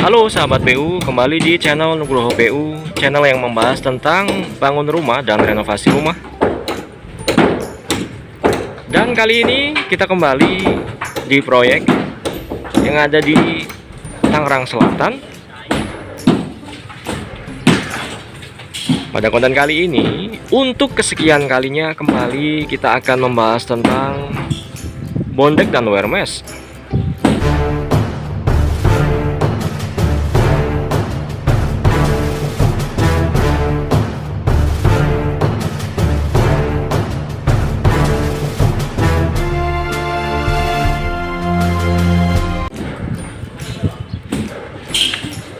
Halo sahabat PU, kembali di channel Nugroho PU, channel yang membahas tentang bangun rumah dan renovasi rumah. Dan kali ini kita kembali di proyek yang ada di Tangerang Selatan. Pada konten kali ini, untuk kesekian kalinya kembali kita akan membahas tentang bondek dan wear mesh.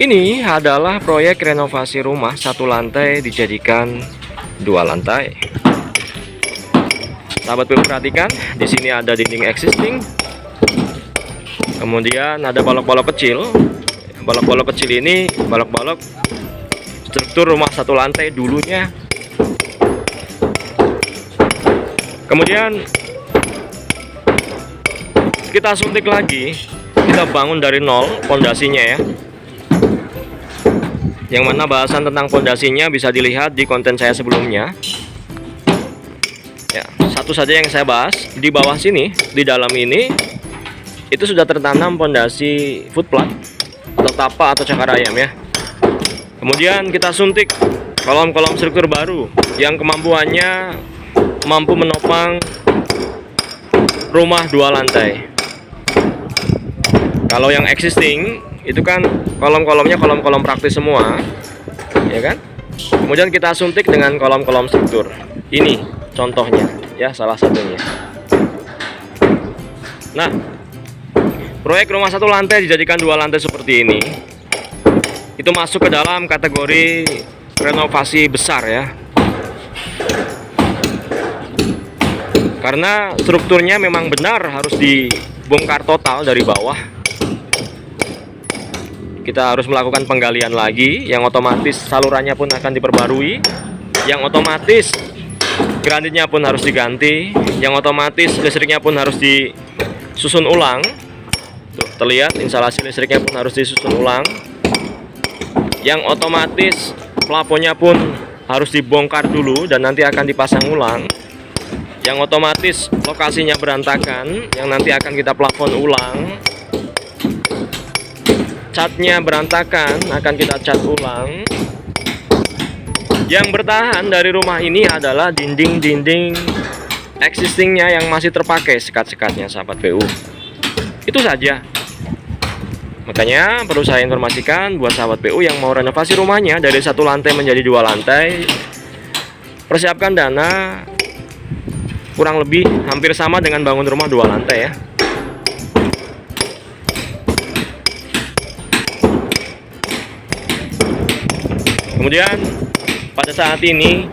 Ini adalah proyek renovasi rumah satu lantai dijadikan dua lantai. Sahabat PU perhatikan, di sini ada dinding existing. Kemudian ada balok-balok kecil. Balok-balok kecil ini balok-balok struktur rumah satu lantai dulunya. Kemudian kita suntik lagi, kita bangun dari nol pondasinya ya. Yang mana bahasan tentang pondasinya bisa dilihat di konten saya sebelumnya. Ya, satu saja yang saya bahas di bawah sini, di dalam ini itu sudah tertanam pondasi footplat atau tapa atau cakar ayam ya. Kemudian kita suntik kolom-kolom struktur baru yang kemampuannya mampu menopang rumah dua lantai. Kalau yang existing itu kan kolom-kolomnya kolom-kolom praktis semua, ya kan? Kemudian kita suntik dengan kolom-kolom struktur. Ini contohnya, ya salah satunya. Nah, proyek rumah satu lantai dijadikan dua lantai seperti ini, itu masuk ke dalam kategori renovasi besar ya. Karena strukturnya memang benar harus dibongkar total dari bawah. Kita harus melakukan penggalian lagi, yang otomatis salurannya pun akan diperbarui, yang otomatis granitnya pun harus diganti, yang otomatis listriknya pun harus disusun ulang. Tuh, terlihat instalasi listriknya pun harus disusun ulang. Yang otomatis plafonnya pun harus dibongkar dulu dan nanti akan dipasang ulang. Yang otomatis lokasinya berantakan, yang nanti akan kita plafon ulang. Catnya berantakan, akan kita cat ulang. Yang bertahan dari rumah ini adalah dinding-dinding existingnya yang masih terpakai sekat-sekatnya sahabat PU. Itu saja. Makanya perlu saya informasikan buat sahabat PU yang mau renovasi rumahnya dari satu lantai menjadi dua lantai, persiapkan dana kurang lebih hampir sama dengan bangun rumah dua lantai ya. Kemudian pada saat ini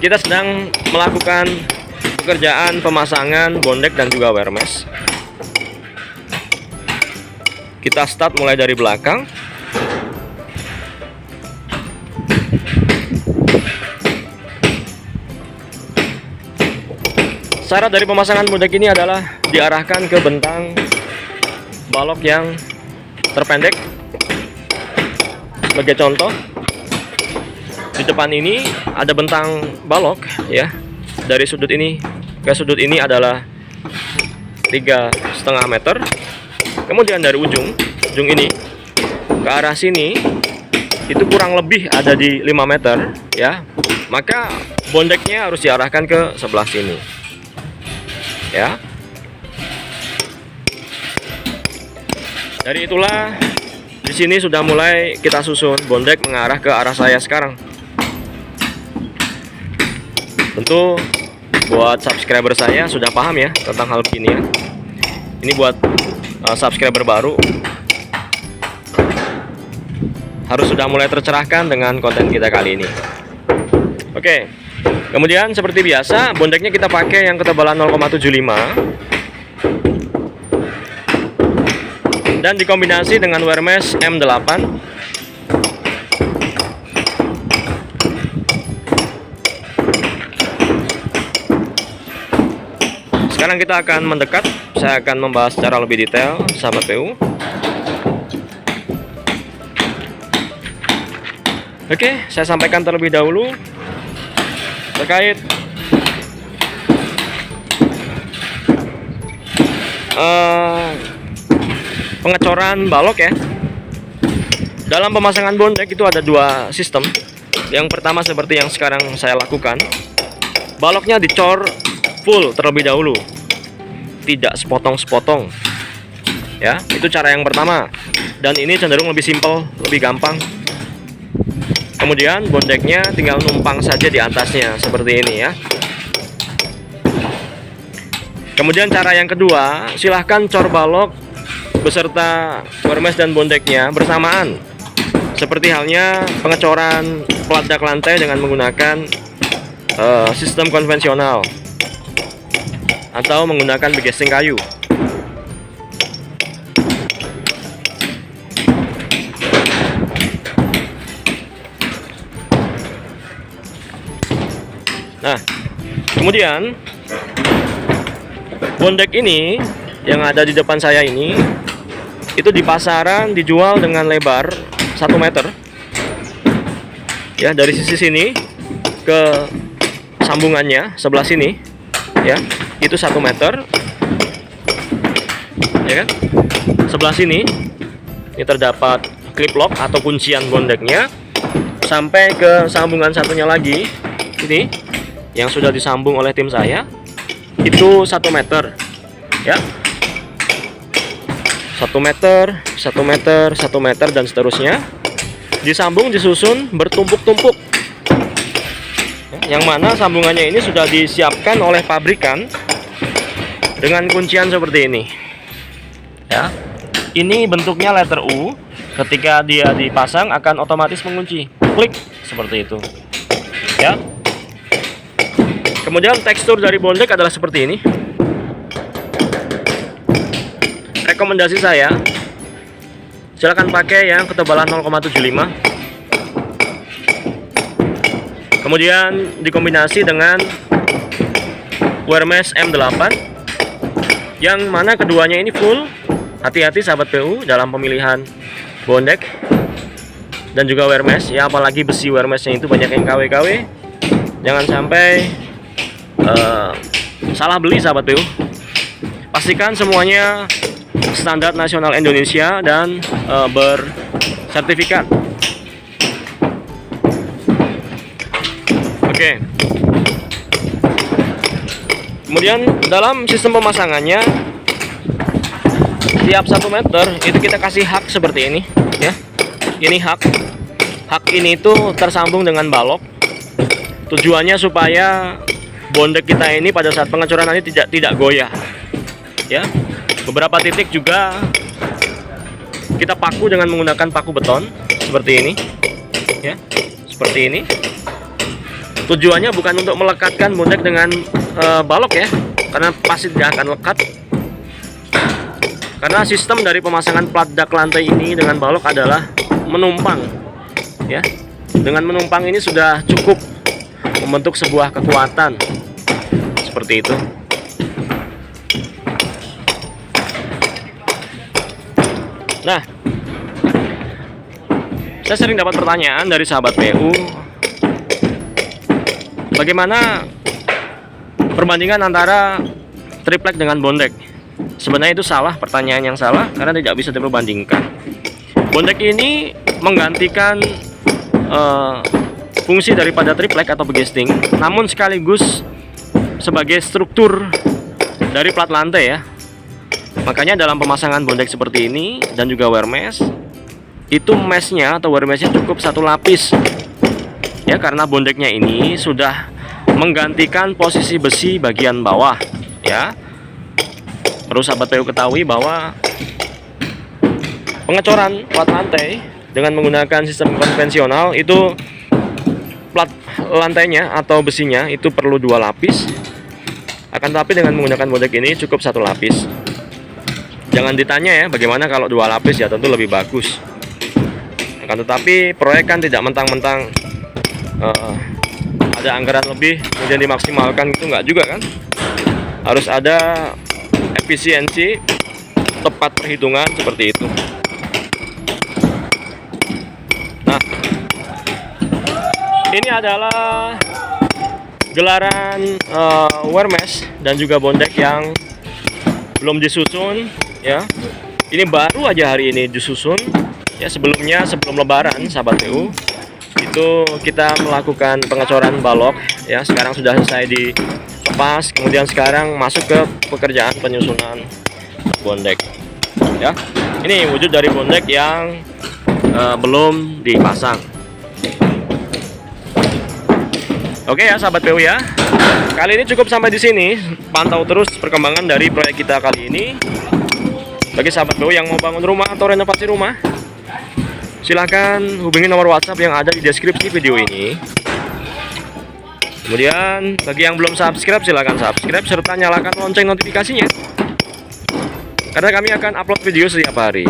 kita sedang melakukan pekerjaan pemasangan bondek dan juga wear mesh. Kita start mulai dari belakang. Syarat dari pemasangan bondek ini adalah diarahkan ke bentang balok yang terpendek. Sebagai contoh, di depan ini ada bentang balok ya, dari sudut ini ke sudut ini adalah 3,5 meter. Kemudian dari ujung ini ke arah sini itu kurang lebih ada di 5 meter ya. Maka bondeknya harus diarahkan ke sebelah sini ya. Dari itulah di sini sudah mulai kita susun bondek mengarah ke arah saya sekarang. Tentu buat subscriber saya sudah paham ya tentang hal begini ya. Ini buat subscriber baru harus sudah mulai tercerahkan dengan konten kita kali ini. Oke. Kemudian seperti biasa bondeknya kita pakai yang ketebalan 0,75 dan dikombinasi dengan wear mesh M8. Sekarang kita akan mendekat. Saya akan membahas secara lebih detail, sahabat PU. Oke, saya sampaikan terlebih dahulu terkait pengecoran balok ya. Dalam pemasangan bondek itu ada dua sistem. Yang pertama seperti yang sekarang saya lakukan, baloknya dicor full terlebih dahulu, tidak sepotong-sepotong ya. Itu cara yang pertama, dan ini cenderung lebih simpel, lebih gampang. Kemudian bondeknya tinggal numpang saja di atasnya seperti ini ya. Kemudian cara yang kedua, silahkan cor balok beserta wermes dan bondeknya bersamaan, seperti halnya pengecoran plat dak lantai dengan menggunakan sistem konvensional atau menggunakan begesting kayu. Nah, kemudian bondek ini yang ada di depan saya ini, itu di pasaran dijual dengan lebar 1 meter ya, dari sisi sini ke sambungannya sebelah sini ya, itu 1 meter ya kan. Sebelah sini ini terdapat clip lock atau kuncian bondeknya, sampai ke sambungan satunya lagi ini yang sudah disambung oleh tim saya, itu 1 meter ya. 1 meter, 1 meter, 1 meter, dan seterusnya. Disambung, disusun, bertumpuk-tumpuk. Yang mana sambungannya ini sudah disiapkan oleh pabrikan dengan kuncian seperti ini. Ya. Ini bentuknya letter U. Ketika dia dipasang akan otomatis mengunci. Klik seperti itu. Ya. Kemudian tekstur dari bondek adalah seperti ini. Rekomendasi saya, silakan pakai yang ketebalan 0,75. Kemudian dikombinasi dengan wermes M8, yang mana keduanya ini full. Hati-hati sahabat PU dalam pemilihan bondek dan juga wermes ya, apalagi besi wermesnya itu banyak yang KW-KW. Jangan sampai salah beli sahabat PU. Pastikan semuanya standar nasional Indonesia dan bersertifikat. Oke. Kemudian dalam sistem pemasangannya, tiap 1 meter itu kita kasih hak seperti ini ya. Ini hak ini itu tersambung dengan balok. Tujuannya supaya bondek kita ini pada saat pengecoran nanti tidak goyah ya. Beberapa titik juga kita paku dengan menggunakan paku beton seperti ini ya, seperti ini. Tujuannya bukan untuk melekatkan bondek dengan balok ya, karena pasti tidak akan lekat. Karena sistem dari pemasangan plat dak lantai ini dengan balok adalah menumpang ya. Dengan menumpang ini sudah cukup membentuk sebuah kekuatan seperti itu. Nah, saya sering dapat pertanyaan dari sahabat PU, bagaimana perbandingan antara triplek dengan bondek? Sebenarnya itu salah, pertanyaan yang salah, karena tidak bisa diperbandingkan. Bondek ini menggantikan fungsi daripada triplek atau begesting, namun sekaligus sebagai struktur dari plat lantai ya. Makanya dalam pemasangan bondek seperti ini dan juga wermes, itu mesnya atau wermesnya cukup 1 lapis ya, karena bondeknya ini sudah menggantikan posisi besi bagian bawah ya. Perlu sahabat PU ketahui bahwa pengecoran plat lantai dengan menggunakan sistem konvensional itu plat lantainya atau besinya itu perlu 2 lapis. Akan tetapi dengan menggunakan bondek ini cukup 1 lapis. Jangan ditanya ya, bagaimana kalau 2 lapis, ya tentu lebih bagus. Akan tetapi proyek kan tidak mentang-mentang ada anggaran lebih kemudian dimaksimalkan, itu enggak juga kan. harus ada efisiensi, tepat perhitungan seperti itu. Nah, ini adalah gelaran wear mesh dan juga bondek yang belum disusun ya. Ini baru aja hari ini disusun ya. Sebelumnya, sebelum lebaran sahabat PU, itu kita melakukan pengecoran balok ya. Sekarang sudah selesai dilepas, kemudian sekarang masuk ke pekerjaan penyusunan bondek ya. Ini wujud dari bondek yang belum dipasang. Oke ya sahabat PU ya. Kali ini cukup sampai di sini. Pantau terus perkembangan dari proyek kita kali ini. Bagi sahabat PU yang mau bangun rumah atau renovasi rumah, silahkan hubungi nomor WhatsApp yang ada di deskripsi video ini. Kemudian bagi yang belum subscribe, silahkan subscribe serta nyalakan lonceng notifikasinya, karena kami akan upload video setiap hari.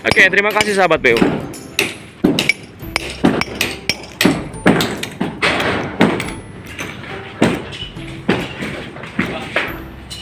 Oke, terima kasih sahabat PU.